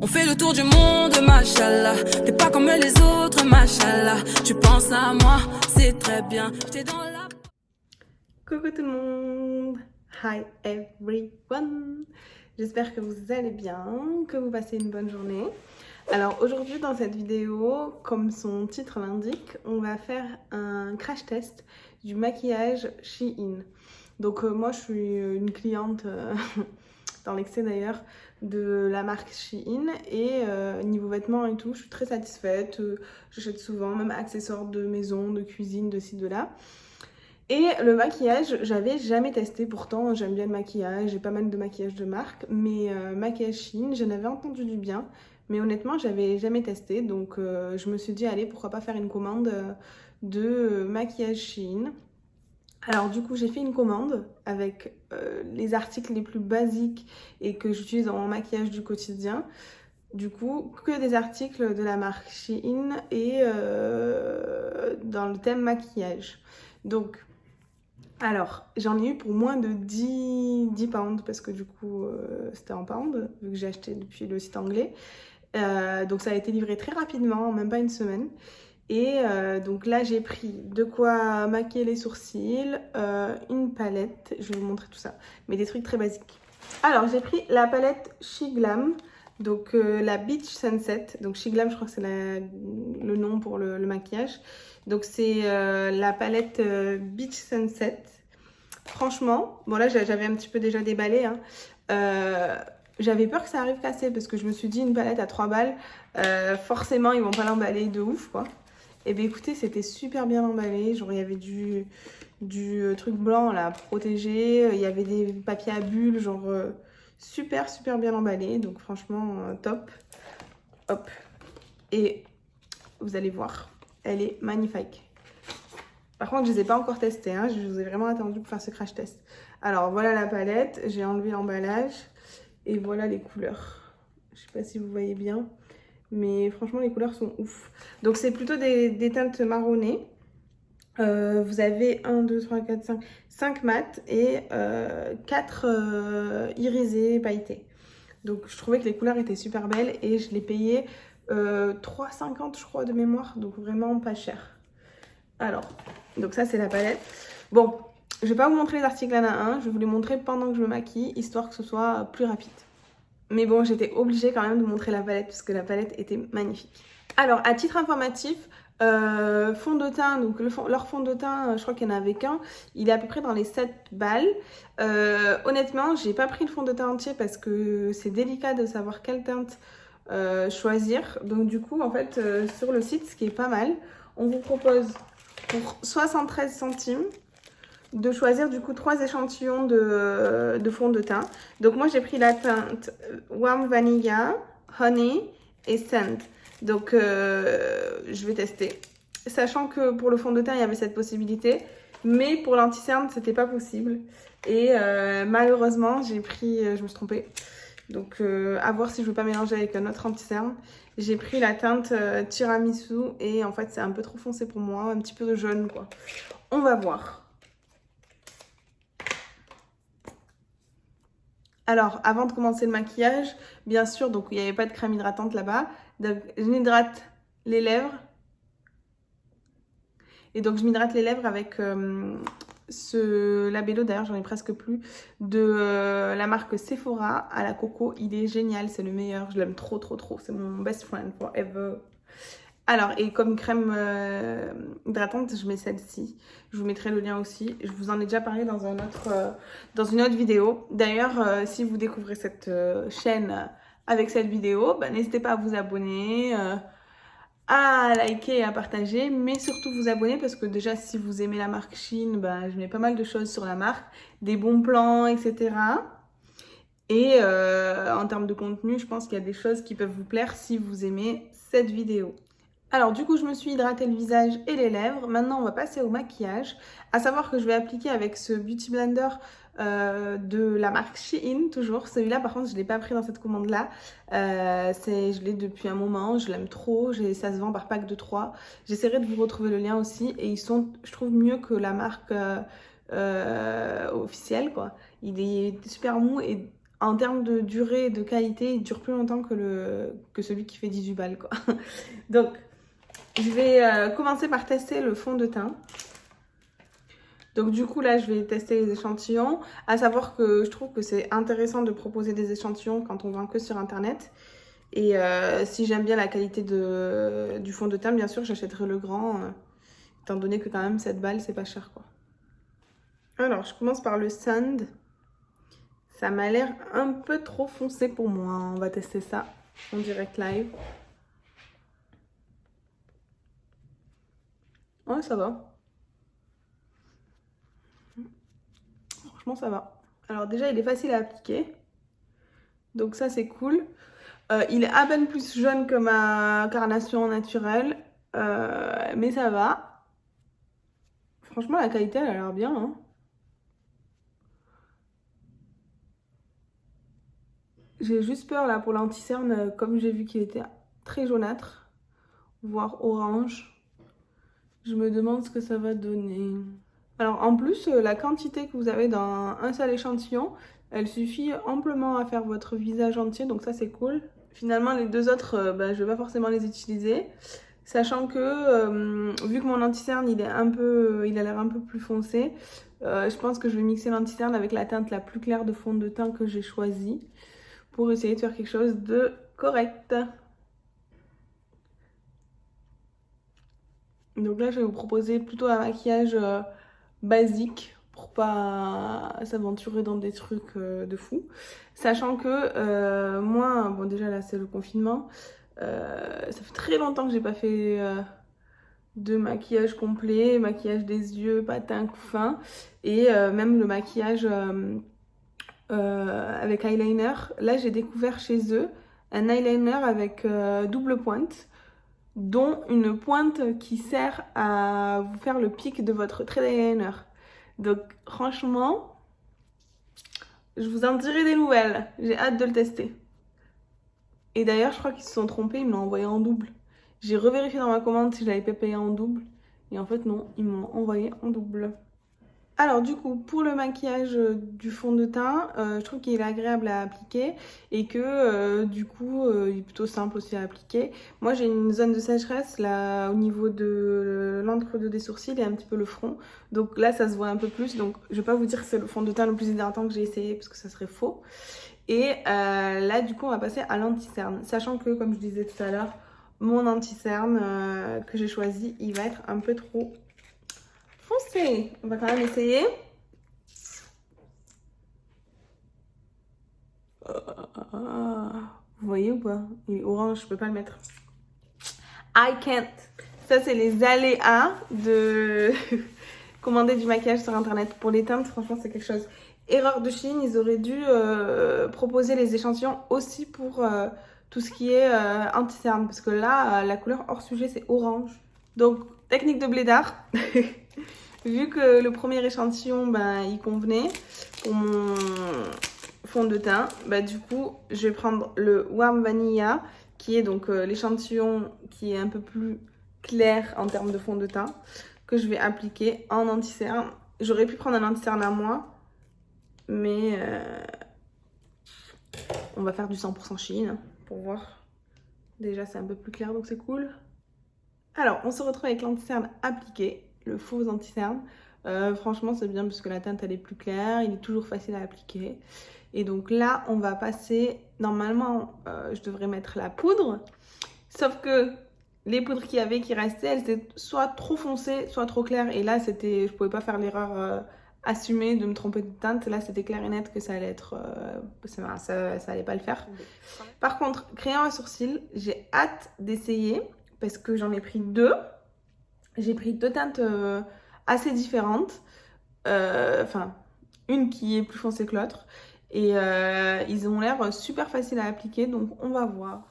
On fait le tour du monde, machallah. T'es pas comme les autres, machallah. Tu penses à moi, c'est très bien. J'étais dans la... Coucou tout le monde! Hi everyone! J'espère que vous allez bien, que vous passez une bonne journée. Alors aujourd'hui dans cette vidéo, comme son titre l'indique, on va faire un crash test du maquillage Shein. Donc moi je suis une cliente, dans l'excès d'ailleurs, de la marque Shein et niveau vêtements et tout, je suis très satisfaite. J'achète souvent, même accessoires de maison, de cuisine, de ci, de là. Et le maquillage, j'avais jamais testé, pourtant j'aime bien le maquillage, j'ai pas mal de maquillage de marque, mais maquillage Shein, j'en avais entendu du bien, mais honnêtement j'avais jamais testé, donc je me suis dit allez pourquoi pas faire une commande de maquillage Shein. Alors du coup j'ai fait une commande avec les articles les plus basiques et que j'utilise dans mon maquillage du quotidien. Du coup, que des articles de la marque Shein et dans le thème maquillage. Donc, alors, j'en ai eu pour moins de 10 pounds parce que du coup, c'était en pounds, vu que j'ai acheté depuis le site anglais. Donc, ça a été livré très rapidement, même pas une semaine. Et donc là, j'ai pris de quoi maquiller les sourcils, une palette, je vais vous montrer tout ça, mais des trucs très basiques. Alors, j'ai pris la palette Shiglam, donc la Beach Sunset. Donc Shiglam, je crois que c'est le nom pour le maquillage. Donc c'est la palette Beach Sunset. Franchement, bon là j'avais un petit peu déjà déballé, hein. J'avais peur que ça arrive cassé parce que je me suis dit une palette à 3 balles, forcément ils vont pas l'emballer de ouf quoi. Et bien écoutez, c'était super bien emballé, genre il y avait du truc blanc là protégé, il y avait des papiers à bulles, genre super bien emballé, donc franchement top. Hop, et vous allez voir, elle est magnifique. Par contre, je ne les ai pas encore testées, hein. Je vous ai vraiment attendu pour faire ce crash test. Alors, voilà la palette. J'ai enlevé l'emballage. Et voilà les couleurs. Je ne sais pas si vous voyez bien. Mais franchement, les couleurs sont ouf. Donc, c'est plutôt des teintes marronnées. Vous avez 1, 2, 3, 4, 5. 5 mat et 4 irisés pailletés. Donc, je trouvais que les couleurs étaient super belles. Et je les payais 3,50 je crois de mémoire. Donc, vraiment pas cher. Alors, donc ça c'est la palette. Bon, je vais pas vous montrer les articles un à un, je vais vous les montrer pendant que je me maquille, histoire que ce soit plus rapide. Mais bon, j'étais obligée quand même de vous montrer la palette, parce que la palette était magnifique. Alors, à titre informatif, fond de teint, donc leur fond de teint, je crois qu'il n'y en avait qu'un, il est à peu près dans les 7 balles. Honnêtement, j'ai pas pris le fond de teint entier parce que c'est délicat de savoir quelle teinte choisir. Donc du coup, en fait, sur le site, ce qui est pas mal, on vous propose pour 73 centimes de choisir du coup 3 échantillons de fond de teint. Donc moi j'ai pris la teinte Warm Vanilla, Honey et Sand. Donc je vais tester. Sachant que pour le fond de teint il y avait cette possibilité, mais pour l'anti-cerne c'était pas possible. Et malheureusement j'ai pris, je me suis trompée. Donc à voir si je veux pas mélanger avec un autre anti-cerne. J'ai pris la teinte tiramisu et en fait c'est un peu trop foncé pour moi, un petit peu de jaune quoi. On va voir. Alors avant de commencer le maquillage, bien sûr, donc il n'y avait pas de crème hydratante là-bas. Donc je m'hydrate les lèvres. Et donc je m'hydrate les lèvres avec ce labello, d'ailleurs j'en ai presque plus, de la marque Sephora à la coco. Il est génial, c'est le meilleur, je l'aime trop, c'est mon best friend forever. Alors, et comme crème hydratante, je mets celle-ci. Je vous mettrai le lien aussi. Je vous en ai déjà parlé dans dans une autre vidéo. D'ailleurs, si vous découvrez cette chaîne avec cette vidéo, bah, n'hésitez pas à vous abonner, à liker et à partager, mais surtout vous abonner parce que déjà si vous aimez la marque Shein, bah, je mets pas mal de choses sur la marque, des bons plans, etc. Et en termes de contenu, je pense qu'il y a des choses qui peuvent vous plaire si vous aimez cette vidéo. Alors du coup, je me suis hydratée le visage et les lèvres. Maintenant, on va passer au maquillage. À savoir que je vais appliquer avec ce Beauty Blender de la marque Shein, toujours. Celui-là, par contre, je ne l'ai pas pris dans cette commande-là. Je l'ai depuis un moment, je l'aime trop. Ça se vend par pack de 3. J'essaierai de vous retrouver le lien aussi. Et ils sont, je trouve, mieux que la marque officielle, quoi. Il est super mou et en termes de durée et de qualité, il dure plus longtemps que celui qui fait 18 balles, quoi. Donc, je vais commencer par tester le fond de teint. Donc du coup là je vais tester les échantillons, à savoir que je trouve que c'est intéressant de proposer des échantillons quand on vend que sur internet. Et si j'aime bien la qualité du fond de teint, bien sûr j'achèterai le grand, étant donné que quand même 7 balles c'est pas cher quoi. Alors je commence par le Sand. Ça m'a l'air un peu trop foncé pour moi, on va tester ça en direct live. Ouais ça va. Franchement, ça va. Alors déjà, il est facile à appliquer. Donc ça, c'est cool. Il est à peine plus jaune que ma carnation naturelle. Mais ça va. Franchement, la qualité, elle a l'air bien. Hein. J'ai juste peur là pour l'anti-cerne, comme j'ai vu qu'il était très jaunâtre, voire orange. Je me demande ce que ça va donner. Alors en plus, la quantité que vous avez dans un seul échantillon, elle suffit amplement à faire votre visage entier, donc ça c'est cool. Finalement les deux autres, je vais pas forcément les utiliser, sachant que vu que mon anti-cerne il a l'air un peu plus foncé, je pense que je vais mixer l'anti-cerne avec la teinte la plus claire de fond de teint que j'ai choisie pour essayer de faire quelque chose de correct. Donc là je vais vous proposer plutôt un maquillage basique pour pas s'aventurer dans des trucs de fou. Sachant que moi, bon déjà là c'est le confinement, ça fait très longtemps que j'ai pas fait de maquillage complet, maquillage des yeux, pas teint fin, et même le maquillage avec eyeliner. Là j'ai découvert chez eux un eyeliner avec double pointe, dont une pointe qui sert à vous faire le pic de votre trait d'eyeliner. Donc franchement, je vous en dirai des nouvelles. J'ai hâte de le tester. Et d'ailleurs, je crois qu'ils se sont trompés, ils me l'ont envoyé en double. J'ai revérifié dans ma commande si je l'avais pas payé en double. Et en fait non, ils me l'ont envoyé en double. Alors du coup, pour le maquillage du fond de teint, je trouve qu'il est agréable à appliquer et que du coup, il est plutôt simple aussi à appliquer. Moi, j'ai une zone de sécheresse là au niveau de l'entre-deux des sourcils et un petit peu le front. Donc là, ça se voit un peu plus. Donc je vais pas vous dire que c'est le fond de teint le plus hydratant que j'ai essayé parce que ça serait faux. Et là, du coup, on va passer à l'anti-cerne. Sachant que, comme je disais tout à l'heure, mon anti-cerne que j'ai choisi, il va être un peu trop foncé. On va quand même essayer. Vous voyez ou pas? Il est orange, je peux pas le mettre. I can't. Ça, c'est les aléas de commander du maquillage sur internet. Pour les teintes, franchement, c'est quelque chose. Erreur de Chine, ils auraient dû proposer les échantillons aussi pour tout ce qui est anti-cerne. Parce que là, la couleur hors sujet, c'est orange. Donc, technique de blédard. Vu que le premier échantillon, il convenait pour mon fond de teint, du coup, je vais prendre le Warm Vanilla, qui est donc l'échantillon qui est un peu plus clair en termes de fond de teint, que je vais appliquer en anti-cerne. J'aurais pu prendre un anti-cerne à moi, mais on va faire du 100% Chine pour voir. Déjà, c'est un peu plus clair, donc c'est cool. Alors, on se retrouve avec l'anti-cerne appliqué, le faux anti-cerne. Franchement, c'est bien parce que la teinte, elle est plus claire, il est toujours facile à appliquer. Et donc là, on va passer... Normalement, je devrais mettre la poudre. Sauf que les poudres qu'il y avait qui restaient, elles étaient soit trop foncées, soit trop claires. Et là, je pouvais pas faire l'erreur assumée de me tromper de teinte. Là, c'était clair et net que ça allait être... ça allait pas le faire. Par contre, crayon à sourcils, j'ai hâte d'essayer parce que j'en ai pris deux. J'ai pris deux teintes assez différentes. Enfin, une qui est plus foncée que l'autre. Et ils ont l'air super faciles à appliquer, donc on va voir.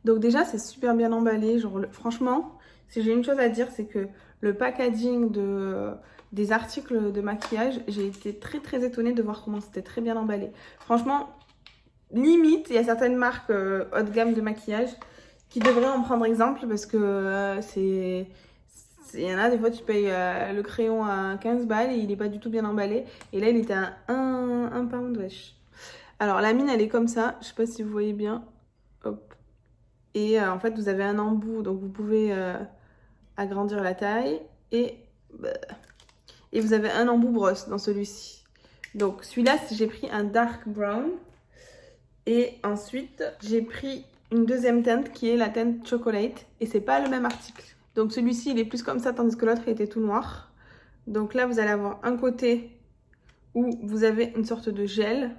Donc déjà, c'est super bien emballé. Genre, franchement, si j'ai une chose à dire, c'est que le packaging des articles de maquillage, j'ai été très très étonnée de voir comment c'était très bien emballé. Franchement, limite, il y a certaines marques haut de gamme de maquillage qui devraient en prendre exemple parce que il y en a des fois tu payes le crayon à 15 balles et il n'est pas du tout bien emballé. Et là il était à 1 pound, wesh. Alors la mine elle est comme ça, je sais pas si vous voyez bien. Hop. Et en fait vous avez un embout, donc vous pouvez agrandir la taille. Et vous avez un embout brosse dans celui-ci. Donc celui-là j'ai pris un dark brown. Et ensuite j'ai pris une deuxième teinte qui est la teinte chocolate. Et c'est pas le même article. Donc celui-ci il est plus comme ça tandis que l'autre il était tout noir. Donc là vous allez avoir un côté où vous avez une sorte de gel.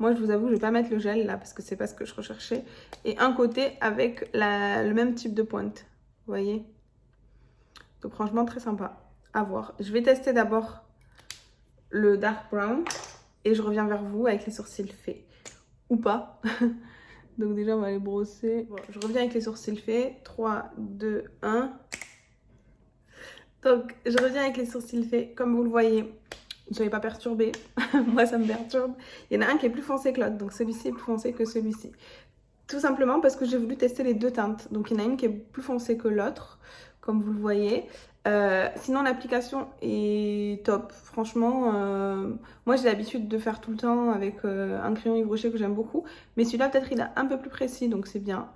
Moi, je vous avoue, je vais pas mettre le gel là parce que c'est pas ce que je recherchais. Et un côté avec le même type de pointe. Vous voyez? Donc franchement, très sympa à voir. Je vais tester d'abord le dark brown et je reviens vers vous avec les sourcils faits. Ou pas. Donc déjà, on va les brosser. Bon, je reviens avec les sourcils faits. 3, 2, 1. Donc, je reviens avec les sourcils faits. Comme vous le voyez, ne soyez pas perturbés. Moi, ça me perturbe. Il y en a un qui est plus foncé que l'autre. Donc, celui-ci est plus foncé que celui-ci. Tout simplement parce que j'ai voulu tester les deux teintes. Donc, il y en a une qui est plus foncée que l'autre, comme vous le voyez. Sinon, l'application est top. Franchement, moi, j'ai l'habitude de faire tout le temps avec un crayon Yves Rocher que j'aime beaucoup. Mais celui-là, peut-être, il est un peu plus précis. Donc, c'est bien.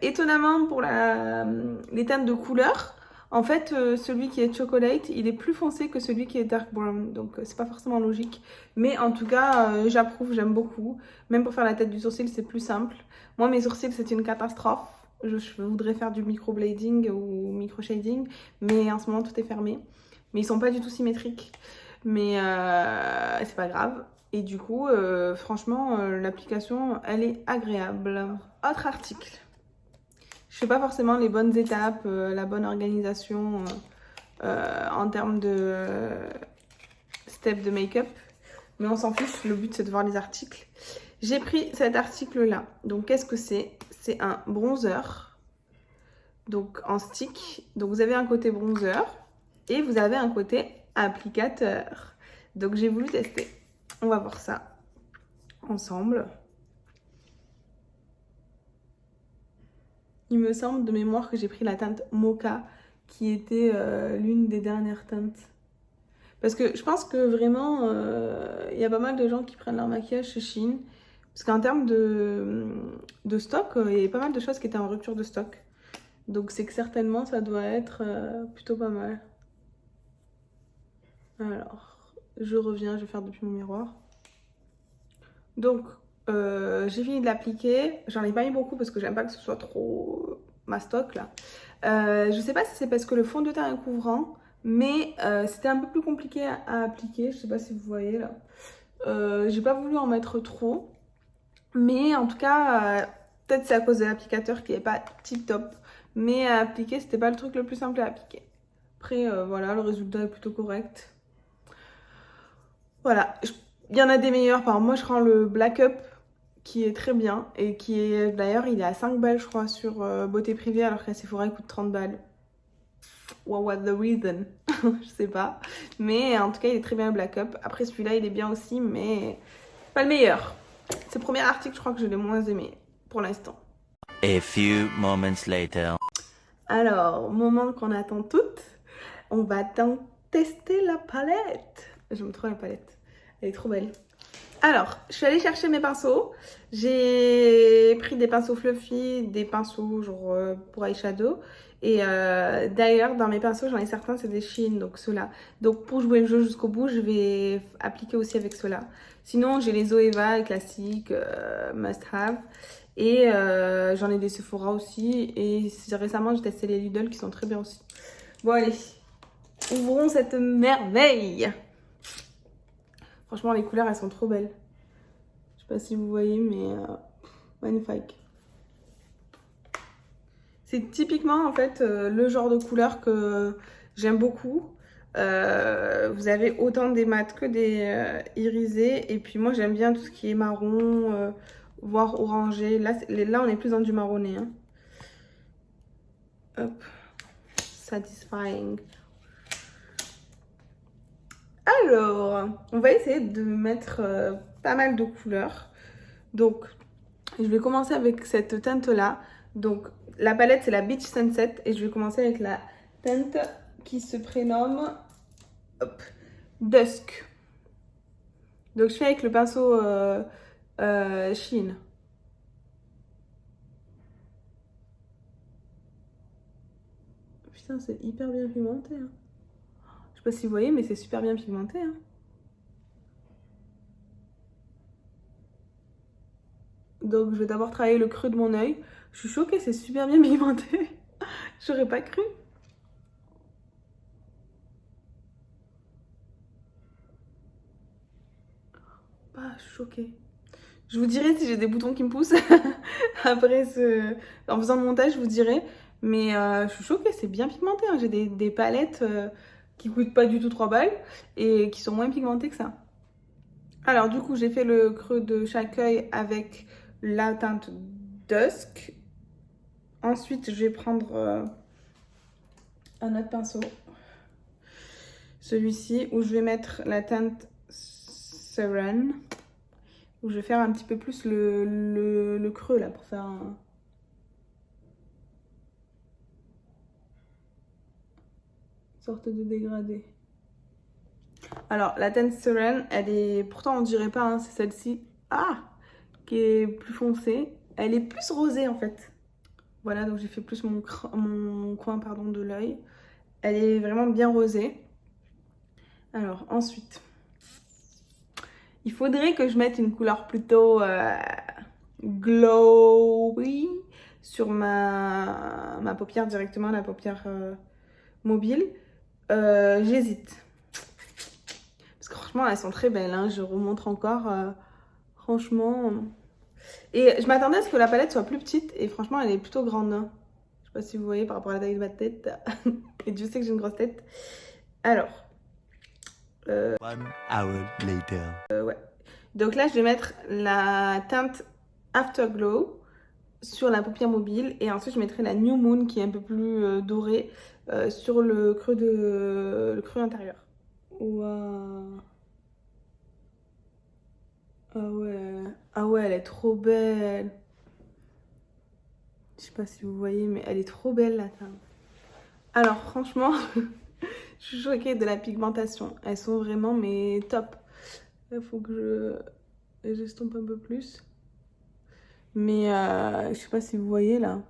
Étonnamment, pour les teintes de couleur... En fait, celui qui est chocolate, il est plus foncé que celui qui est dark brown. Donc, c'est pas forcément logique. Mais en tout cas, j'approuve, j'aime beaucoup. Même pour faire la tête du sourcil, c'est plus simple. Moi, mes sourcils, c'est une catastrophe. Je voudrais faire du microblading ou micro-shading. Mais en ce moment, tout est fermé. Mais ils sont pas du tout symétriques. Mais c'est pas grave. Et du coup, franchement, l'application, elle est agréable. Autre article. Je fais pas forcément les bonnes étapes, la bonne organisation en termes de steps de make-up. Mais on s'en fiche, le but c'est de voir les articles. J'ai pris cet article-là. Donc qu'est-ce que c'est? C'est un bronzer. Donc en stick. Donc vous avez un côté bronzer et vous avez un côté applicateur. Donc j'ai voulu tester. On va voir ça ensemble. Il me semble de mémoire que j'ai pris la teinte Mocha qui était l'une des dernières teintes. Parce que je pense que vraiment, il y a pas mal de gens qui prennent leur maquillage chez Shein. Parce qu'en termes de stock, il y a pas mal de choses qui étaient en rupture de stock. Donc c'est que certainement ça doit être plutôt pas mal. Alors, je reviens, je vais faire depuis mon miroir. Donc, j'ai fini de l'appliquer. J'en ai pas mis beaucoup parce que j'aime pas que ce soit trop ma stock là. Je sais pas si c'est parce que le fond de teint est couvrant, mais c'était un peu plus compliqué à appliquer. Je sais pas si vous voyez là. J'ai pas voulu en mettre trop. Mais en tout cas, peut-être c'est à cause de l'applicateur qui est pas tip top. Mais à appliquer, c'était pas le truc le plus simple à appliquer. Après, voilà, le résultat est plutôt correct. Voilà. Il y en a des meilleurs. Par exemple, moi, je prends le Black Up qui est très bien et qui est d'ailleurs, il est à 5 balles, je crois, sur Beauté Privée, alors qu'à Sephora, il coûte 30 balles. What the reason? Je sais pas. Mais en tout cas, il est très bien le Black Up. Après, celui-là, il est bien aussi, mais pas le meilleur. C'est le premier article, je crois que je l'ai moins aimé pour l'instant. A few moments later. Alors, moment qu'on attend toutes, on va tester la palette. J'aime trop la palette. Elle est trop belle. Alors, je suis allée chercher mes pinceaux. J'ai pris des pinceaux fluffy, des pinceaux genre pour eyeshadow. Et d'ailleurs, dans mes pinceaux, j'en ai certains, c'est des Shein, donc ceux-là. Donc pour jouer le jeu jusqu'au bout, je vais appliquer aussi avec ceux-là. Sinon, j'ai les Zoeva classiques, must have. Et j'en ai des Sephora aussi. Et récemment, j'ai testé les Lidl qui sont très bien aussi. Bon, allez, ouvrons cette merveille. Franchement, les couleurs, elles sont trop belles. Je sais pas si vous voyez, mais magnifique. C'est typiquement, en fait, le genre de couleur que j'aime beaucoup. Vous avez autant des mats que des irisés. Et puis moi, j'aime bien tout ce qui est marron, voire orangé. Là, on est plus dans du marronné. Hein. Hop. Satisfying. Alors, on va essayer de mettre pas mal de couleurs. Donc, je vais commencer avec cette teinte-là. Donc, la palette, c'est la Beach Sunset. Et je vais commencer avec la teinte qui se prénomme Dusk. Donc, je fais avec le pinceau Shein. Putain, c'est hyper bien pigmenté. Hein. Je sais pas si vous voyez, mais c'est super bien pigmenté. Hein. Donc, je vais d'abord travailler le creux de mon œil. Je suis choquée, c'est super bien pigmenté. J'aurais pas cru. Ah, je suis choquée. Je vous dirai si j'ai des boutons qui me poussent. Après, en faisant le montage, je vous dirai. Mais je suis choquée, c'est bien pigmenté. Hein. J'ai des palettes qui coûtent pas du tout 3 balles et qui sont moins pigmentées que ça. Alors, du coup, j'ai fait le creux de chaque œil avec la teinte Dusk. Ensuite, je vais prendre un autre pinceau. Celui-ci, où je vais mettre la teinte Seren. Où je vais faire un petit peu plus le creux, là, pour faire un... sorte de dégradé. Alors, la teinte Seren, elle est... Pourtant, on dirait pas, hein, c'est celle-ci. Ah! Qui est plus foncée. Elle est plus rosée, en fait. Voilà, donc j'ai fait plus mon coin pardon, de l'œil. Elle est vraiment bien rosée. Alors, ensuite, il faudrait que je mette une couleur plutôt glowy sur ma paupière directement, la paupière mobile. J'hésite. Parce que franchement, elles sont très belles. Hein. Je remontre encore. Franchement... Et je m'attendais à ce que la palette soit plus petite. Et franchement, elle est plutôt grande. Hein. Je sais pas si vous voyez par rapport à la taille de ma tête. Et Dieu sait que j'ai une grosse tête. Alors. 1 hour later. Ouais. Donc là, je vais mettre la teinte Afterglow sur la paupière mobile. Et ensuite, je mettrai la New Moon qui est un peu plus dorée sur le creux intérieur. Waouh. Ah ouais, elle est trop belle. Je sais pas si vous voyez, mais elle est trop belle la teinte. Alors franchement, je suis choquée de la pigmentation. Elles sont vraiment mais top. Il faut que j'estompe un peu plus. Mais je sais pas si vous voyez là.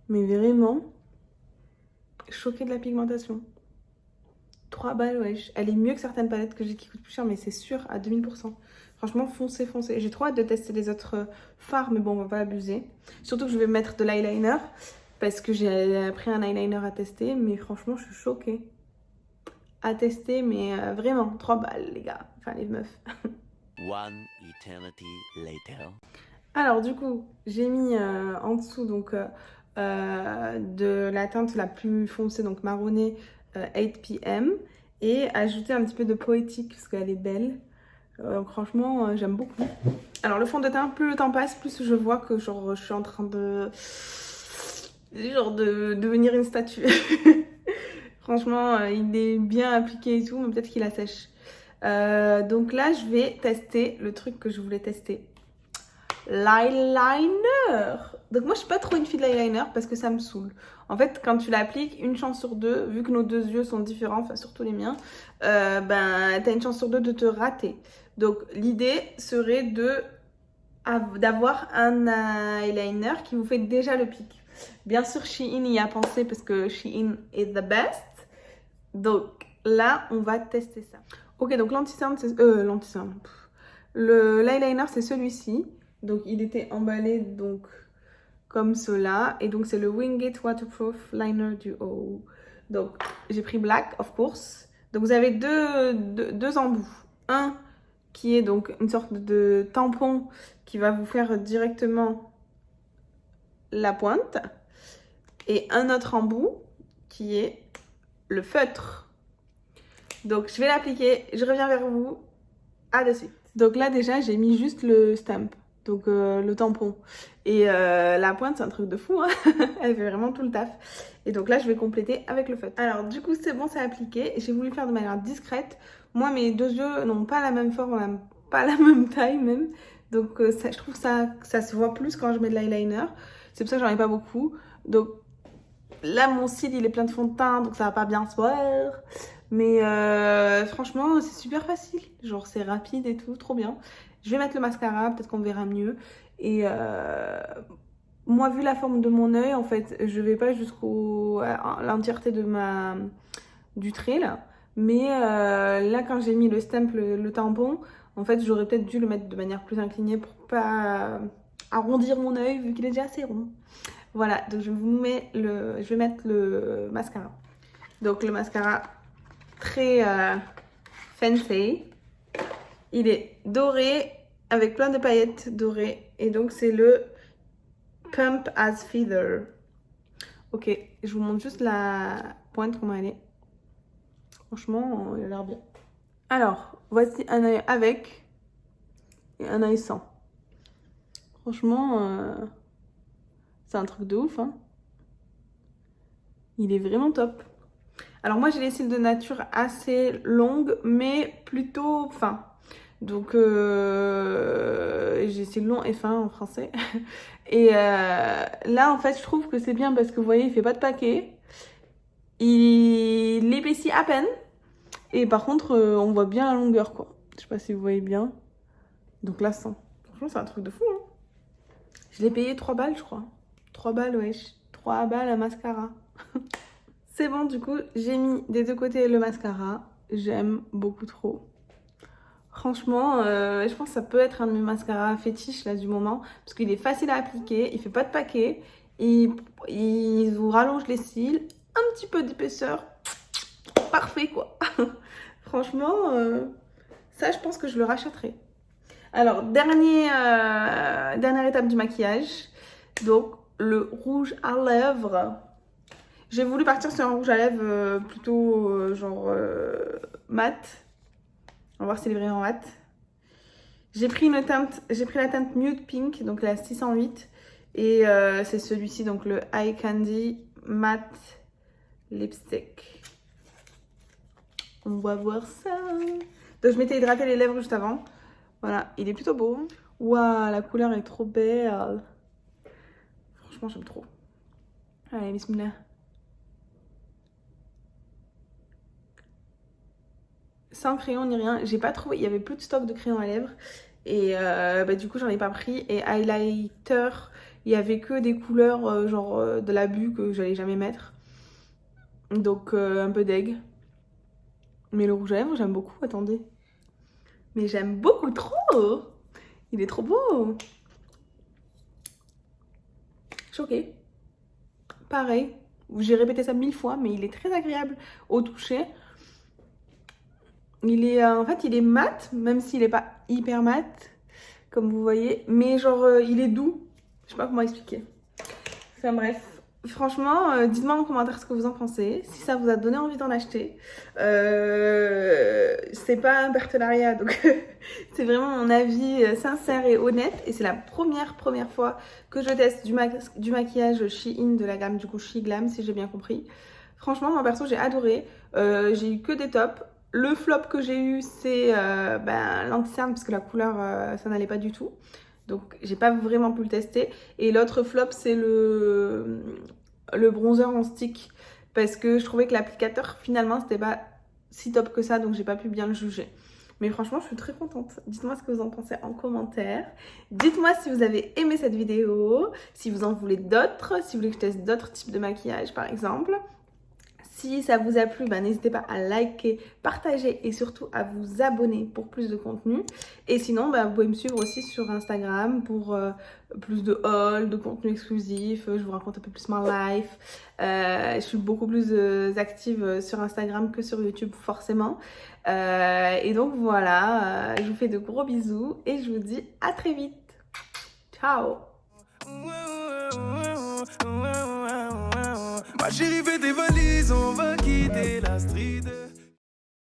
Mais vraiment, choquée de la pigmentation. 3 balles, wesh. Elle est mieux que certaines palettes que j'ai qui coûtent plus cher, mais c'est sûr, à 2000%. Franchement, foncez. J'ai trop hâte de tester les autres fards, mais bon, on va pas abuser. Surtout que je vais mettre de l'eyeliner, parce que j'ai pris un eyeliner à tester, mais franchement, je suis choquée. À tester, mais vraiment, 3 balles, les gars. Enfin, les meufs. 1 eternity later. Alors, du coup, j'ai mis en dessous, donc, de la teinte la plus foncée, donc marronnée, 8 PM, et ajouter un petit peu de poétique parce qu'elle est belle. Franchement, j'aime beaucoup. Alors le fond de teint, plus le temps passe, plus je vois que genre je suis en train de devenir une statue. Franchement, il est bien appliqué et tout, mais peut-être qu'il assèche. Donc là, je vais tester le truc que je voulais tester. L'eyeliner. Donc moi je suis pas trop une fille de l'eyeliner parce que ça me saoule. En fait quand tu l'appliques, une chance sur deux, vu que nos deux yeux sont différents, enfin surtout les miens, ben t'as une chance sur deux de te rater. Donc l'idée serait d'avoir un eyeliner qui vous fait déjà le pic. Bien sûr Shein y a pensé parce que Shein is the best. Donc là on va tester ça. Ok, donc l'anti-cerne, l'eyeliner c'est celui-ci. Donc il était emballé donc comme cela. Et donc c'est le Wingate Waterproof Liner Duo. Donc j'ai pris black of course. Donc vous avez deux embouts. Un qui est donc une sorte de tampon qui va vous faire directement la pointe. Et un autre embout qui est le feutre. Donc je vais l'appliquer. Je reviens vers vous. À de suite. Donc là déjà j'ai mis juste le stamp. Donc le tampon. Et la pointe, c'est un truc de fou. Hein. Elle fait vraiment tout le taf. Et donc là, je vais compléter avec le feutre. Alors du coup, c'est bon, c'est appliqué. J'ai voulu faire de manière discrète. Moi, mes deux yeux n'ont pas la même forme, pas la même taille même. Donc je trouve que ça se voit plus quand je mets de l'eyeliner. C'est pour ça que j'en ai pas beaucoup. Donc là, mon cil, il est plein de fond de teint. Donc ça va pas bien se voir. Mais franchement, c'est super facile. Genre, c'est rapide et tout, trop bien. Je vais mettre le mascara, peut-être qu'on verra mieux. Et moi, vu la forme de mon œil, en fait, je vais pas jusqu'au l'entièreté de du trait là. Mais là, quand j'ai mis le stamp, le tampon, en fait, j'aurais peut-être dû le mettre de manière plus inclinée pour pas arrondir mon œil vu qu'il est déjà assez rond. Voilà, donc je vais mettre le mascara. Donc le mascara très fancy. Il est doré avec plein de paillettes dorées. Et donc c'est le Pump as Feather. Ok, je vous montre juste la pointe, comment elle est. Franchement, il a l'air bien. Alors, voici un œil avec et un œil sans. Franchement, c'est un truc de ouf, hein. Il est vraiment top. Alors moi, j'ai les cils de nature assez longues, mais plutôt fins. Donc, j'ai les cils longs et fins en français. Et là, en fait, je trouve que c'est bien parce que vous voyez, il fait pas de paquet. Il épaissit à peine. Et par contre, on voit bien la longueur, quoi. Je sais pas si vous voyez bien. Donc là, 100. Franchement, c'est un truc de fou, hein. Je l'ai payé 3 balles, je crois. 3 balles, wesh. 3 balles à mascara. C'est bon, du coup, j'ai mis des deux côtés le mascara. J'aime beaucoup trop. Franchement, je pense que ça peut être un de mes mascaras fétiches là du moment. Parce qu'il est facile à appliquer, il fait pas de paquet. Il vous rallonge les cils. Un petit peu d'épaisseur. Parfait, quoi. Franchement, ça, je pense que je le rachèterai. Alors, dernière étape du maquillage. Donc, le rouge à lèvres. J'ai voulu partir sur un rouge à lèvres plutôt genre mat. On va voir s'il est vraiment mat. J'ai pris la teinte Nude Pink, donc la 608. Et c'est celui-ci, donc le Eye Candy Matte Lipstick. On va voir ça. Donc je m'étais hydraté les lèvres juste avant. Voilà, il est plutôt beau. Waouh, la couleur est trop belle. Franchement, j'aime trop. Allez, bismillah. Sans crayon ni rien, j'ai pas trouvé, il y avait plus de stock de crayon à lèvres. Et du coup, j'en ai pas pris. Et highlighter, il y avait que des couleurs genre de l'abus que j'allais jamais mettre. Donc un peu deg. Mais le rouge à lèvres, j'aime beaucoup, attendez. Mais j'aime beaucoup trop. Il est trop beau. Choquée. Pareil, j'ai répété ça 1000 fois, mais il est très agréable au toucher. Il est, en fait, il est mat, même s'il n'est pas hyper mat, comme vous voyez. Mais genre, il est doux. Je sais pas comment expliquer. Enfin bref. Franchement, dites-moi en commentaire ce que vous en pensez, si ça vous a donné envie d'en acheter. C'est pas un partenariat, donc c'est vraiment mon avis sincère et honnête. Et c'est la première fois que je teste du maquillage Shein de la gamme du coup She Glam, si j'ai bien compris. Franchement, moi perso, j'ai adoré. J'ai eu que des tops. Le flop que j'ai eu, c'est l'anti-cerne, parce que la couleur, ça n'allait pas du tout. Donc, j'ai pas vraiment pu le tester. Et l'autre flop, c'est le bronzer en stick. Parce que je trouvais que l'applicateur, finalement, c'était pas si top que ça. Donc, j'ai pas pu bien le juger. Mais franchement, je suis très contente. Dites-moi ce que vous en pensez en commentaire. Dites-moi si vous avez aimé cette vidéo. Si vous en voulez d'autres. Si vous voulez que je teste d'autres types de maquillage, par exemple. Si ça vous a plu, n'hésitez pas à liker, partager et surtout à vous abonner pour plus de contenu. Et sinon, vous pouvez me suivre aussi sur Instagram pour plus de hauls, de contenu exclusif. Je vous raconte un peu plus ma life. Je suis beaucoup plus active sur Instagram que sur YouTube forcément. Et donc voilà, je vous fais de gros bisous et je vous dis à très vite. Ciao! Ma chérie, fais tes valises, on va quitter la street.